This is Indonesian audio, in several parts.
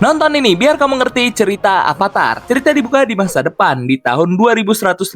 Nonton ini biar kamu ngerti cerita Avatar. Cerita dibuka di masa depan di tahun 2154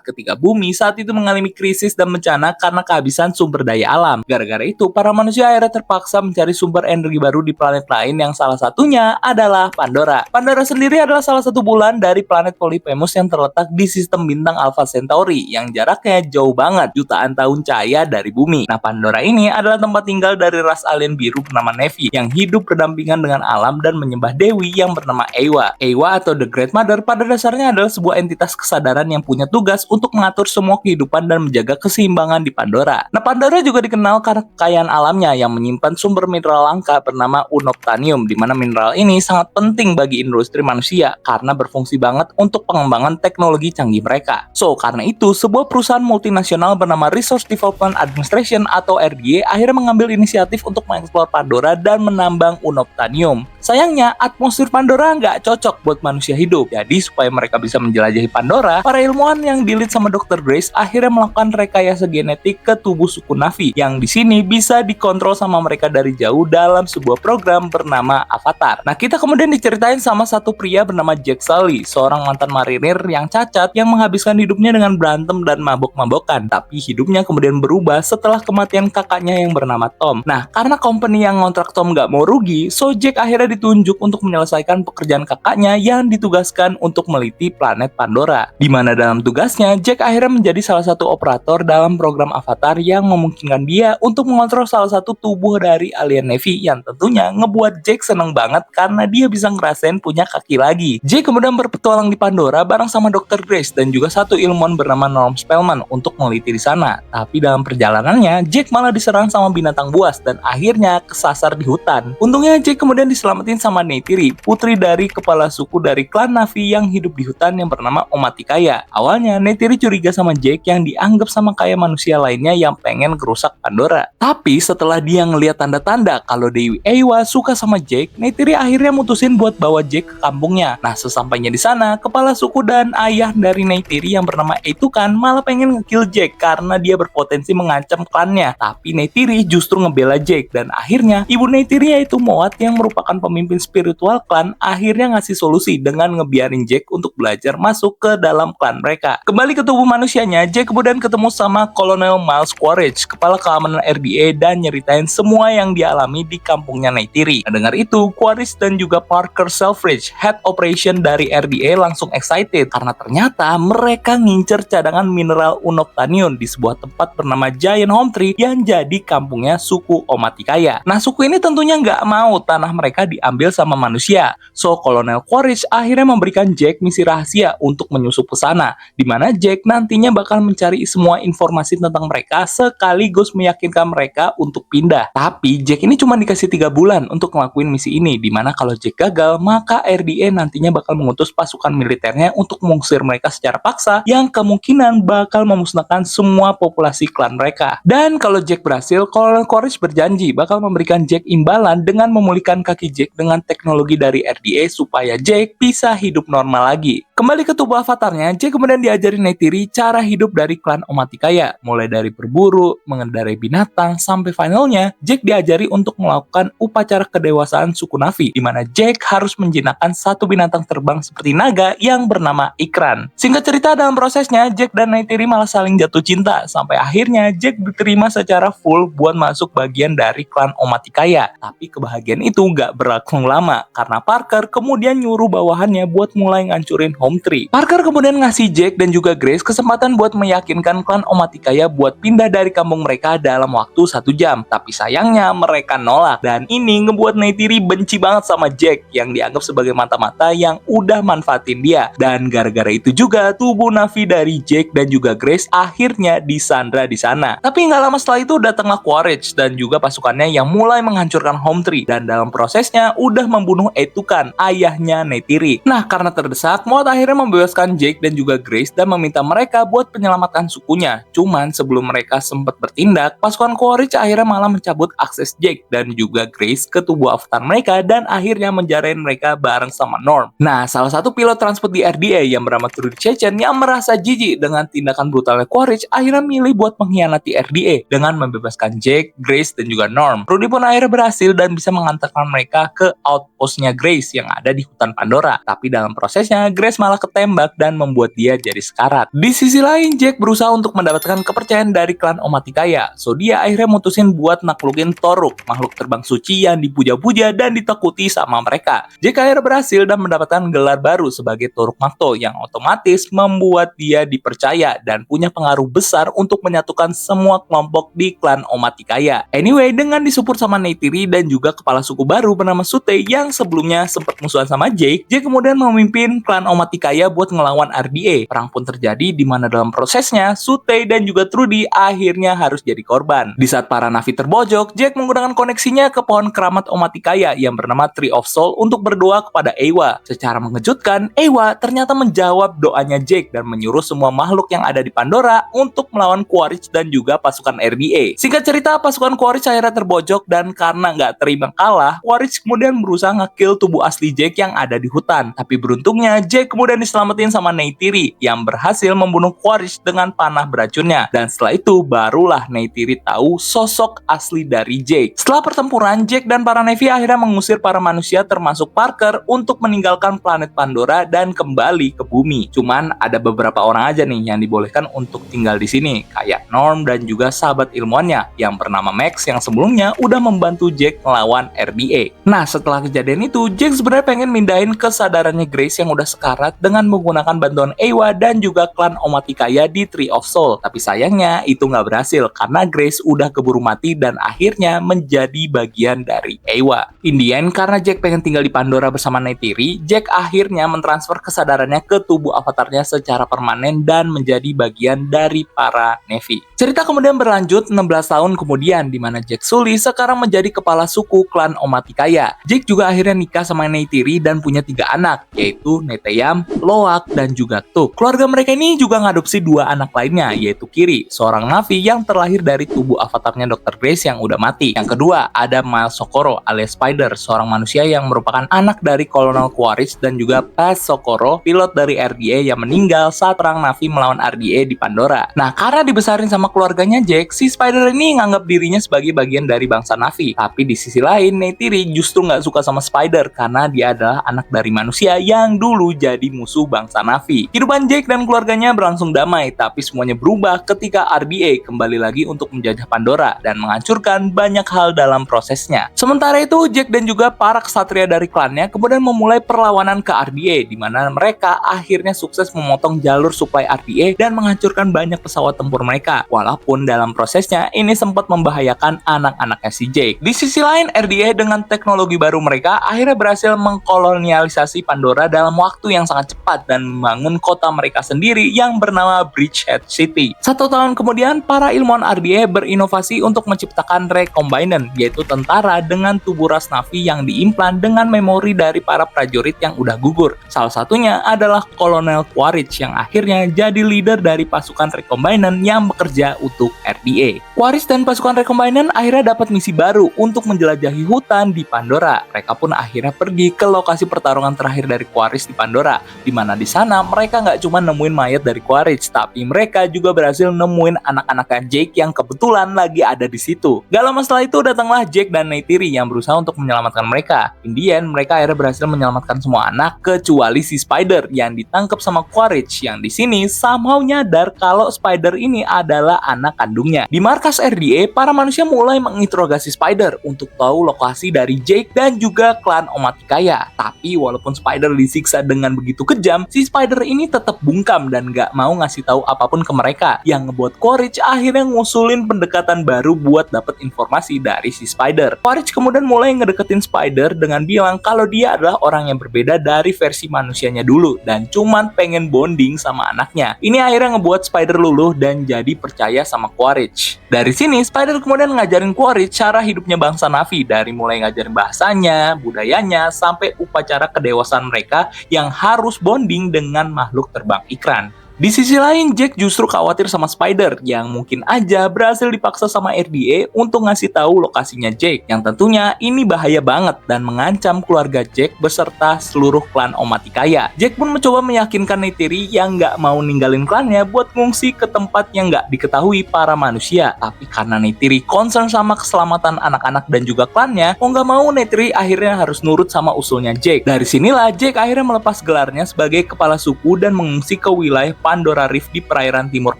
ketika bumi saat itu mengalami krisis dan bencana karena kehabisan sumber daya alam. Gara-gara itu, para manusia akhirnya terpaksa mencari sumber energi baru di planet lain yang salah satunya adalah Pandora. Pandora sendiri adalah salah satu bulan dari planet Polyphemus yang terletak di sistem bintang Alpha Centauri yang jaraknya jauh banget, jutaan tahun cahaya dari bumi. Nah, Pandora ini adalah tempat tinggal dari ras alien biru bernama Na'vi yang hidup berdampingan dengan alam dan menyembah dewi yang bernama Eywa. Eywa atau The Great Mother pada dasarnya adalah sebuah entitas kesadaran yang punya tugas untuk mengatur semua kehidupan dan menjaga keseimbangan di Pandora. Nah, Pandora juga dikenal karena kekayaan alamnya yang menyimpan sumber mineral langka bernama unobtainium, di mana mineral ini sangat penting bagi industri manusia karena berfungsi banget untuk pengembangan teknologi canggih mereka. So, karena itu, sebuah perusahaan multinasional bernama Resource Development Administration atau RDA akhirnya mengambil inisiatif untuk mengeksplor Pandora dan menambang unobtainium. Sayangnya, atmosfer Pandora nggak cocok buat manusia hidup. Jadi, supaya mereka bisa menjelajahi Pandora, para ilmuwan yang di-lead sama Dr. Grace akhirnya melakukan rekayasa genetik ke tubuh suku Na'vi, yang di sini bisa dikontrol sama mereka dari jauh dalam sebuah program bernama Avatar. Nah, kita kemudian diceritain sama satu pria bernama Jack Sully, seorang mantan marinir yang cacat yang menghabiskan hidupnya dengan berantem dan mabok-mabokan. Tapi hidupnya kemudian berubah setelah kematian kakaknya yang bernama Tom. Nah, karena company yang ngontrak Tom nggak mau rugi, so Jack akhirnya ditunjuk untuk menyelesaikan pekerjaan kakaknya yang ditugaskan untuk meliti planet Pandora. Di mana dalam tugasnya, Jack akhirnya menjadi salah satu operator dalam program Avatar yang memungkinkan dia untuk mengontrol salah satu tubuh dari alien Na'vi yang tentunya ngebuat Jack seneng banget karena dia bisa ngerasain punya kaki lagi. Jack kemudian berpetualang di Pandora bareng sama Dr. Grace dan juga satu ilmuwan bernama Norm Spellman untuk meliti di sana. Tapi dalam perjalanannya, Jack malah diserang sama binatang buas dan akhirnya kesasar di hutan. Untungnya Jack kemudian diselamatin sama Neytiri, putri dari kepala suku dari klan Na'vi yang hidup di hutan yang bernama Omaticaya. Awalnya Neytiri curiga sama Jack yang dianggap sama kayak manusia lainnya yang pengen kerusak Pandora. Tapi setelah dia ngeliat tanda-tanda kalau Dewi Eywa suka sama Jack, Neytiri akhirnya mutusin buat bawa Jack ke kampungnya. Nah, sesampainya di sana, kepala suku dan ayah dari Neytiri yang bernama Eitukan malah pengen ngekill Jack karena dia berpotensi mengancam klannya. Tapi Neytiri justru ngebela Jack dan akhirnya ibu Neytiri yaitu Moat yang merupakan pemimpin spiritual klan akhirnya ngasih solusi dengan ngebiarin Jack untuk belajar masuk ke dalam klan mereka. Kembali ke tubuh manusianya, Jack kemudian ketemu sama Kolonel Miles Quaritch, kepala keamanan RDA, dan nyeritain semua yang dialami di kampungnya Neytiri. Mendengar itu, Quaritch dan juga Parker Selfridge, head operation dari RDA, langsung excited karena ternyata mereka ngincer cadangan mineral unobtainium di sebuah tempat bernama Giant Home Tree yang jadi kampungnya suku Omaticaya. Nah, suku ini tentunya nggak mau tanah mereka diambil sama manusia. So, Kolonel Quaritch akhirnya memberikan Jack misi rahasia untuk menyusup ke sana, di mana Jack nantinya bakal mencari semua informasi tentang mereka sekaligus meyakinkan mereka untuk pindah. Tapi Jack ini cuma dikasih 3 bulan untuk ngelakuin misi ini, di mana kalau Jack gagal, maka RDA nantinya bakal mengutus pasukan militernya untuk mengusir mereka secara paksa, yang kemungkinan bakal memusnahkan semua populasi klan mereka. Dan kalau Jack berhasil, Kolonel Quaritch berjanji bakal memberikan Jack imbalan dengan memulihkan kaki Jack dengan teknologi dari RDA supaya Jack bisa hidup normal lagi. Kembali ke tubuh avatarnya, Jack kemudian diajarin Neytiri cara hidup dari klan Omaticaya, mulai dari berburu, mengendarai binatang, sampai finalnya Jack diajari untuk melakukan upacara kedewasaan suku Na'vi, di mana Jack harus menjinakkan satu binatang terbang seperti naga yang bernama Ikran. Singkat cerita, dalam prosesnya Jack dan Neytiri malah saling jatuh cinta, sampai akhirnya Jack diterima secara full buat masuk bagian dari klan Omaticaya. Tapi kebahagiaan itu gak berlangsung lama, karena Parker kemudian nyuruh bawahannya buat mulai ngancurin Home Tree. Parker kemudian ngasih Jack dan juga Grace kesempatan buat meyakinkan klan Omaticaya buat pindah dari kampung mereka dalam waktu 1 jam. Tapi sayangnya mereka nolak, dan ini ngebuat Neytiri benci banget sama Jack yang dianggap sebagai mata-mata yang udah manfaatin dia. Dan gara-gara itu juga tubuh Na'vi dari Jack dan juga Grace akhirnya disandra di sana. Tapi nggak lama setelah itu datanglah Quaritch dan juga pasukannya yang mulai menghancurkan Home Tree, dan dalam prosesnya udah membunuh Eitukan, ayahnya Neytiri. Nah, karena terdesak, Moat akhirnya membebaskan Jack dan juga Grace dan meminta mereka buat menyelamatkan sukunya. Cuman sebelum mereka sempat bertindak, pasukan Quaritch akhirnya malah mencabut akses Jack dan juga Grace ke tubuh avatar mereka dan akhirnya menjarain mereka bareng sama Norm. Nah, salah satu pilot transport di RDA yang bernama Trudy Chechen yang merasa jijik dengan tindakan brutalnya Quaritch akhirnya milih buat mengkhianati RDA dengan membebaskan Jack, Grace, dan juga Norm. Trudy pun akhirnya berhasil dan bisa mengantarkan mereka ke outpostnya Grace yang ada di hutan Pandora. Tapi dalam prosesnya, Grace malah ketembak dan membuat dia jadi sekarat. Di sisi lain, Jack berusaha untuk mendapatkan kepercayaan dari klan Omaticaya. So dia akhirnya mutusin buat naklukin Toruk, makhluk terbang suci yang dipuja-puja dan ditakuti sama mereka. Jack akhirnya berhasil dan mendapatkan gelar baru sebagai Toruk Makto yang otomatis membuat dia dipercaya dan punya pengaruh besar untuk menyatukan semua kelompok di klan Omaticaya. Anyway, dengan disupport sama Neytiri dan juga kepala suku baru bernama Sute yang sebelumnya sempat musuhan sama Jack kemudian memimpin klan Omaticaya buat ngelawan RDA. Perang pun terjadi di mana dalam prosesnya Sute dan juga Trudy akhirnya harus jadi korban. Di saat para Na'vi terbojok, Jack menggunakan koneksinya ke pohon keramat Omaticaya yang bernama Tree of Soul untuk berdoa kepada Eywa. Secara mengejutkan, Eywa ternyata menjawab doanya Jack dan menyuruh semua makhluk yang ada di Pandora untuk melawan Quaritch dan juga pasukan RDA. Singkat cerita, pasukan Quaritch akhirnya terbojok dan karena nggak terima kalah, Quaritch kemudian berusaha nge-kill tubuh asli Jack yang ada di hutan. Tapi beruntungnya, Jack kemudian diselamatin sama Neytiri yang berhasil membunuh Quaritch dengan panah beracunnya. Dan setelah itu, barulah Neytiri tahu sosok asli dari Jack. Setelah pertempuran, Jack dan para Na'vi akhirnya mengusir para manusia termasuk Parker untuk meninggalkan planet Pandora dan kembali ke bumi. Cuman ada beberapa orang aja nih yang dibolehkan untuk tinggal di sini, kayak Norm dan juga sahabat ilmuannya yang bernama Max yang sebelumnya udah membantu Jack melawan RDA. Nah, setelah kejadian itu, Jack sebenarnya pengen mindahin kesadarannya Grace yang udah sekarat dengan menggunakan bantuan Eywa dan juga klan Omaticaya di Tree of Soul. Tapi sayangnya itu nggak berhasil karena Grace udah keburu mati dan akhirnya menjadi bagian dari Eywa. In the end, karena Jack pengen tinggal di Pandora bersama Neytiri, Jack akhirnya mentransfer kesadarannya ke tubuh avatarnya secara permanen dan menjadi bagian dari para Na'vi. Cerita kemudian berlanjut 16 tahun kemudian di mana Jack Sully sekarang menjadi kepala suku klan Omaticaya. Jack juga akhirnya nikah sama Neytiri dan punya 3 anak, yaitu Neteyam, Loak, dan juga Tuk. Keluarga mereka ini juga ngadopsi 2 anak lainnya, yaitu Kiri, seorang Na'vi yang terlahir dari tubuh avatarnya Dr. Grace yang udah mati. Yang kedua, ada Miles Socorro alias Spider, seorang manusia yang merupakan anak dari Kolonel Quaritch dan juga Paz Socorro, pilot dari RDA yang meninggal saat perang Na'vi melawan RDA di Pandora. Nah, karena dibesarin sama keluarganya Jack, si Spider ini nganggap dirinya sebagai bagian dari bangsa Na'vi. Tapi di sisi lain, Neytiri justru nggak suka sama Spider karena dia adalah anak dari manusia yang dulu jadi musuh bangsa Na'vi. Kehidupan Jack dan keluarganya berlangsung damai, tapi semuanya berubah ketika RDA kembali lagi untuk menjajah Pandora dan menghancurkan banyak hal dalam prosesnya. Sementara itu, Jack dan juga para ksatria dari klannya kemudian memulai perlawanan ke RDA, di mana mereka akhirnya sukses memotong jalur suplai RDA dan menghancurkan banyak pesawat tempur mereka. Walaupun dalam prosesnya ini sempat membahayakan anak-anaknya si Jack. Di sisi lain, RDA dengan teknologi baru mereka akhirnya berhasil mengkolonialisasi Pandora dalam waktu yang sangat cepat dan membangun kota mereka sendiri yang bernama Bridgehead City. 1 tahun kemudian, para ilmuwan RDA berinovasi untuk menciptakan Recombinant, yaitu tentara dengan tubuh ras Na'vi yang diimplan dengan memori dari para prajurit yang udah gugur. Salah satunya adalah Kolonel Quaritch yang akhirnya jadi leader dari pasukan Recombinant yang bekerja untuk RDA. Quaritch dan pasukan Recombinant akhirnya dapat misi baru untuk menjelajahi hutan di Pandora. Mereka pun akhirnya pergi ke lokasi pertarungan terakhir dari Quaritch di Pandora, di mana di sana mereka nggak cuma nemuin mayat dari Quaritch, tapi mereka juga berhasil nemuin anak-anaknya Jake yang kebetulan lagi ada di situ. Gak lama setelah itu datanglah Jake dan Neytiri yang berusaha untuk menyelamatkan mereka. In the end, mereka akhirnya berhasil menyelamatkan semua anak kecuali si Spider yang ditangkap sama Quaritch, yang di sini somehow nyadar kalau Spider ini adalah anak kandungnya. Di markas RDA, para manusia mulai menginterogasi Spider untuk tahu lokasi dari Jake dan juga klan Omaticaya. Tapi walaupun Spider disiksa dengan begitu kejam, si Spider ini tetap bungkam dan gak mau ngasih tahu apapun ke mereka, yang ngebuat Quaritch akhirnya ngusulin pendekatan baru buat dapat informasi dari si Spider. Quaritch kemudian mulai ngedeketin Spider dengan bilang kalau dia adalah orang yang berbeda dari versi manusianya dulu dan cuman pengen bonding sama anaknya. Ini akhirnya ngebuat Spider luluh dan jadi percaya sama Quaritch. Dari sini, Spider kemudian ngajarin Quaritch cara hidupnya bangsa Na'vi, dari mulai ngajarin bahasanya, budayanya, sampai upacara kedewasaan mereka yang harus bonding dengan makhluk terbang ikran. Di sisi lain, Jack justru khawatir sama Spider yang mungkin aja berhasil dipaksa sama RDA untuk ngasih tahu lokasinya Jack. Yang tentunya ini bahaya banget dan mengancam keluarga Jack beserta seluruh klan Omaticaya. Jack pun mencoba meyakinkan Neytiri yang nggak mau ninggalin klannya buat ngungsi ke tempat yang nggak diketahui para manusia. Tapi karena Neytiri concern sama keselamatan anak-anak dan juga klannya, mau nggak mau Neytiri akhirnya harus nurut sama usulnya Jack. Dari sinilah Jack akhirnya melepas gelarnya sebagai kepala suku dan mengungsi ke wilayah Pandora Reef di perairan timur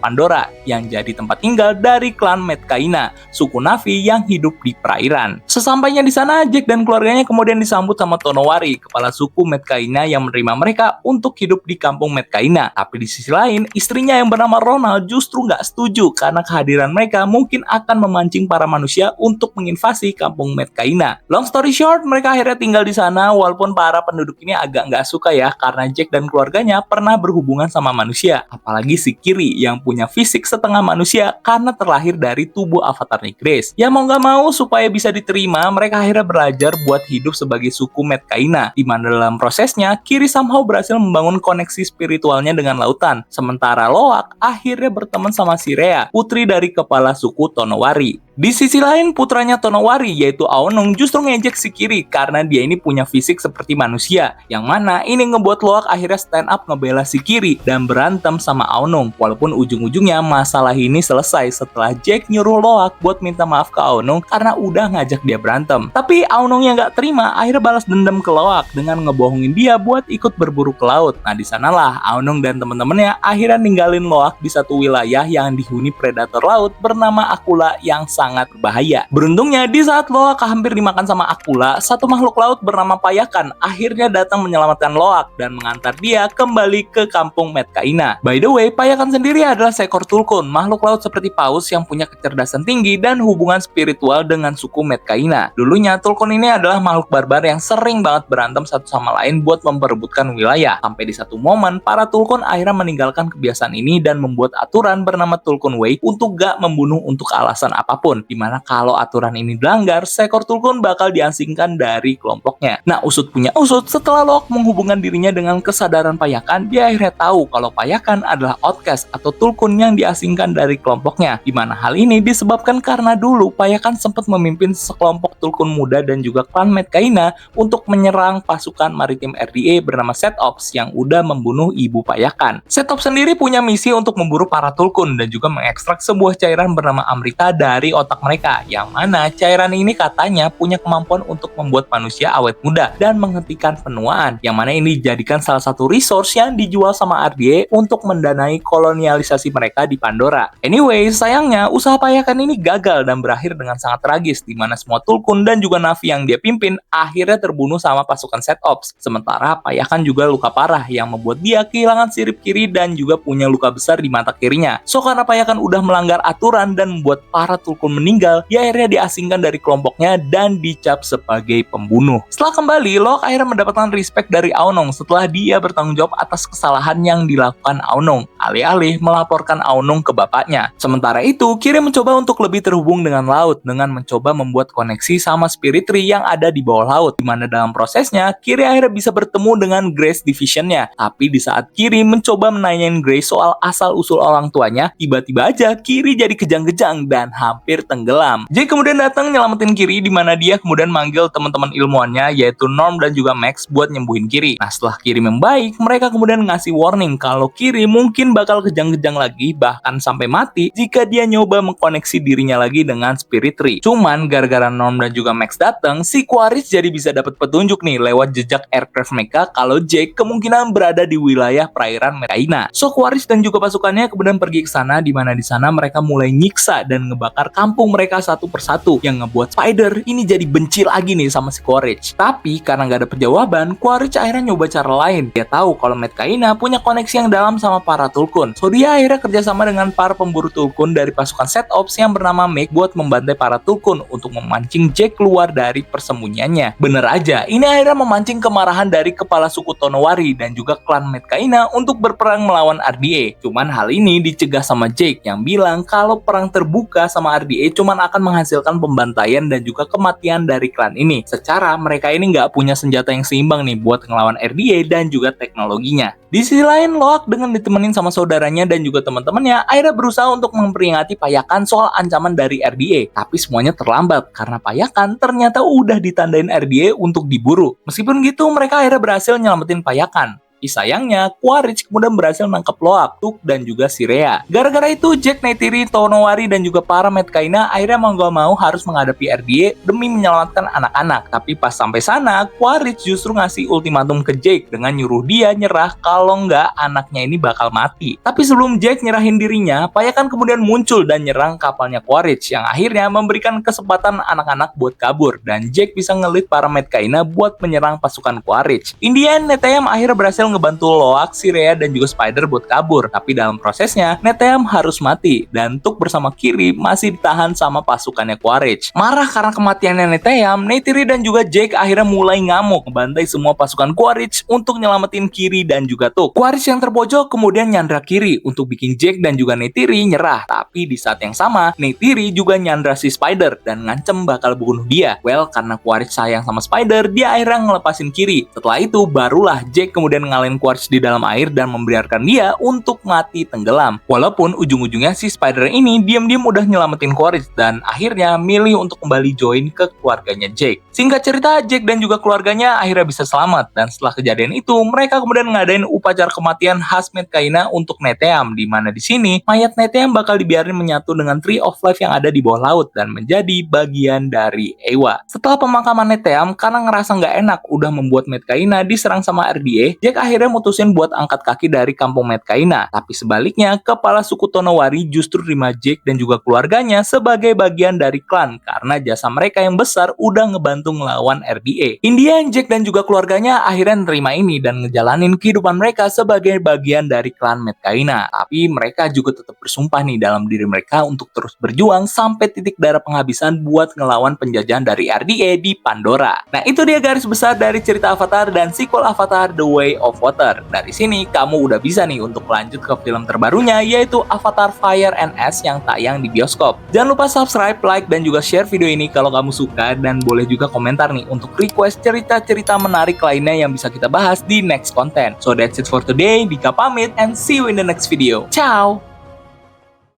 Pandora yang jadi tempat tinggal dari klan Medcaina, suku Na'vi yang hidup di perairan. Sesampainya di sana, Jack dan keluarganya kemudian disambut sama Tonowari, kepala suku Medcaina yang menerima mereka untuk hidup di kampung Medcaina. Tapi di sisi lain, istrinya yang bernama Ronald justru nggak setuju karena kehadiran mereka mungkin akan memancing para manusia untuk menginvasi kampung Medcaina. Long story short, mereka akhirnya tinggal di sana walaupun para penduduk ini agak nggak suka ya karena Jack dan keluarganya pernah berhubungan sama manusia. Apalagi si Kiri yang punya fisik setengah manusia karena terlahir dari tubuh avatarnya Grace. Ya mau nggak mau supaya bisa diterima, mereka akhirnya belajar buat hidup sebagai suku Medcaina, di mana dalam prosesnya Kiri somehow berhasil membangun koneksi spiritualnya dengan lautan. Sementara Loak akhirnya berteman sama Sirea, putri dari kepala suku Tonowari. Di sisi lain, putranya Tonowari yaitu Aonung justru ngejek si Kiri karena dia ini punya fisik seperti manusia. Yang mana ini ngebuat Loak akhirnya stand up ngebela si Kiri dan berantem sama Aonung. Walaupun ujung-ujungnya masalah ini selesai setelah Jack nyuruh Loak buat minta maaf ke Aonung karena udah ngajak dia berantem. Tapi Aonung yang gak terima akhirnya balas dendam ke Loak dengan ngebohongin dia buat ikut berburu ke laut. Nah di sanalah Aonung dan temen-temennya akhirnya ninggalin Loak di satu wilayah yang dihuni predator laut bernama Akula yang sangat berbahaya. Beruntungnya di saat Loak hampir dimakan sama Akula, satu makhluk laut bernama Payakan akhirnya datang menyelamatkan Loak dan mengantar dia kembali ke kampung Medcaina. By the way, Payakan sendiri adalah seekor tulkun, makhluk laut seperti paus yang punya kecerdasan tinggi dan hubungan spiritual dengan suku Medcaina. Dulunya tulkun ini adalah makhluk barbar yang sering banget berantem satu sama lain buat memperebutkan wilayah. Sampai di satu momen, para tulkun akhirnya meninggalkan kebiasaan ini dan membuat aturan bernama Tulkun Way untuk gak membunuh untuk alasan apapun. Dimana kalau aturan ini dilanggar, seekor tulkun bakal diasingkan dari kelompoknya. Nah, usut punya usut, setelah Loak menghubungkan dirinya dengan kesadaran Payakan, dia akhirnya tahu kalau Payakan adalah outcast atau tulkun yang diasingkan dari kelompoknya. Dimana hal ini disebabkan karena dulu Payakan sempat memimpin sekelompok tulkun muda dan juga klan Medcaina untuk menyerang pasukan maritim RDA bernama Setops yang udah membunuh ibu Payakan. Setops sendiri punya misi untuk memburu para tulkun dan juga mengekstrak sebuah cairan bernama Amrita dari otak mereka, yang mana cairan ini katanya punya kemampuan untuk membuat manusia awet muda dan menghentikan penuaan, yang mana ini dijadikan salah satu resource yang dijual sama RDA untuk mendanai kolonialisasi mereka di Pandora. Anyway, sayangnya usaha Payakan ini gagal dan berakhir dengan sangat tragis, di mana semua tulkun dan juga Na'vi yang dia pimpin akhirnya terbunuh sama pasukan Setops. Sementara Payakan juga luka parah yang membuat dia kehilangan sirip kiri dan juga punya luka besar di mata kirinya. So karena Payakan udah melanggar aturan dan membuat para tulkun meninggal, dia akhirnya diasingkan dari kelompoknya dan dicap sebagai pembunuh. Setelah kembali, Loak akhirnya mendapatkan respect dari Aonung setelah dia bertanggung jawab atas kesalahan yang dilakukan Aonung, alih-alih melaporkan Aonung ke bapaknya. Sementara itu, Kiri mencoba untuk lebih terhubung dengan laut dengan mencoba membuat koneksi sama Spirit Tree yang ada di bawah laut, di mana dalam prosesnya Kiri akhirnya bisa bertemu dengan Grace Division-nya. Tapi di saat Kiri mencoba menanyain Grace soal asal-usul orang tuanya, tiba-tiba aja Kiri jadi kejang-kejang dan hampir tenggelam. Jack kemudian datang nyelamatin Kiri, di mana dia kemudian manggil teman-teman ilmuannya yaitu Norm dan juga Max buat nyembuhin Kiri. Nah setelah Kiri membaik, mereka kemudian ngasih warning kalau Kiri mungkin bakal kejang-kejang lagi bahkan sampai mati jika dia nyoba mengkoneksi dirinya lagi dengan Spirit Tree. Cuman gara-gara Norm dan juga Max datang, si Quaritch jadi bisa dapat petunjuk nih lewat jejak aircraft mereka kalau Jack kemungkinan berada di wilayah perairan Medcaina. So Quaritch dan juga pasukannya kemudian pergi ke sana, di mana di sana mereka mulai nyiksa dan ngebakar kampung mereka satu persatu, yang ngebuat Spider ini jadi benci lagi nih sama si Quaritch. Tapi karena nggak ada penjawaban, Quaritch akhirnya nyoba cara lain. Dia tahu kalau Medcaina punya koneksi yang dalam sama para tulkun. So dia akhirnya kerjasama dengan para pemburu tulkun dari pasukan Setops yang bernama Meg buat membantai para tulkun untuk memancing Jack keluar dari persembunyiannya. Bener aja, ini akhirnya memancing kemarahan dari kepala suku Tonowari dan juga klan Medcaina untuk berperang melawan RDA. Cuman hal ini dicegah sama Jack yang bilang kalau perang terbuka sama RDA RDA cuman akan menghasilkan pembantaian dan juga kematian dari klan ini. Secara mereka ini nggak punya senjata yang seimbang nih buat ngelawan RDA dan juga teknologinya. Di sisi lain, Loak dengan ditemenin sama saudaranya dan juga teman-temannya akhirnya berusaha untuk memperingati Payakan soal ancaman dari RDA. Tapi semuanya terlambat karena Payakan ternyata udah ditandain RDA untuk diburu. Meskipun gitu, mereka akhirnya berhasil nyelamatin Payakan. Sayangnya, Quaritch kemudian berhasil nangkep Loak, Tuk, dan juga Sirea. Gara-gara itu, Jack, Neytiri, Tonowari, dan juga para Medcaina akhirnya mau gak mau harus menghadapi RDA demi menyelamatkan anak-anak. Tapi pas sampai sana, Quaritch justru ngasih ultimatum ke Jake dengan nyuruh dia nyerah kalau nggak anaknya ini bakal mati. Tapi sebelum Jack nyerahin dirinya, Payakan kemudian muncul dan nyerang kapalnya Quaritch yang akhirnya memberikan kesempatan anak-anak buat kabur dan Jack bisa ngelit para Medcaina buat menyerang pasukan Quaritch. In the end, Neteyam akhirnya berhasil ngebantu Loak, Sirea, dan juga Spider buat kabur. Tapi dalam prosesnya, Neteyam harus mati dan Tuk bersama Kiri masih ditahan sama pasukannya Quaritch. Marah karena kematiannya Neteyam, Neytiri dan juga Jake akhirnya mulai ngamuk ngebantai semua pasukan Quaritch untuk nyelamatin Kiri dan juga Tuk. Quaritch yang terpojok kemudian nyandra Kiri untuk bikin Jake dan juga Neytiri nyerah. Tapi di saat yang sama, Neytiri juga nyandra si Spider dan ngancem bakal bunuh dia. Well, karena Quaritch sayang sama Spider, dia akhirnya ngelepasin Kiri. Setelah itu, barulah Jake kemudian ngalahin Quaritch di dalam air dan membiarkan dia untuk mati tenggelam. Walaupun ujung-ujungnya si Spider ini diam-diam udah nyelamatin Quaritch dan akhirnya milih untuk kembali join ke keluarganya Jake. Singkat cerita, Jake dan juga keluarganya akhirnya bisa selamat dan setelah kejadian itu, mereka kemudian ngadain upacara kematian khas Medcaina untuk Neteyam, di mana di sini mayat Neteyam bakal dibiarin menyatu dengan Tree of Life yang ada di bawah laut dan menjadi bagian dari Eywa. Setelah pemakaman Neteyam, karena ngerasa nggak enak udah membuat Medcaina diserang sama RDA, Jack akhirnya mutusin buat angkat kaki dari kampung Medcaina. Tapi sebaliknya, kepala suku Tonowari justru terima Jake dan juga keluarganya sebagai bagian dari klan karena jasa mereka yang besar udah ngebantu ngelawan RDA. Indian, Jack dan juga keluarganya akhirnya nerima ini dan ngejalanin kehidupan mereka sebagai bagian dari klan Medcaina. Tapi mereka juga tetap bersumpah nih dalam diri mereka untuk terus berjuang sampai titik darah penghabisan buat ngelawan penjajahan dari RDA di Pandora. Nah, itu dia garis besar dari cerita Avatar dan sequel Avatar The Way of Water. Dari sini kamu udah bisa nih untuk lanjut ke film terbarunya yaitu Avatar Fire and Ash yang tayang di bioskop. Jangan lupa subscribe, like, dan juga share video ini kalau kamu suka dan boleh juga komentar nih untuk request cerita-cerita menarik lainnya yang bisa kita bahas di next content. So that's it for today. Dika pamit and see you in the next video. Ciao!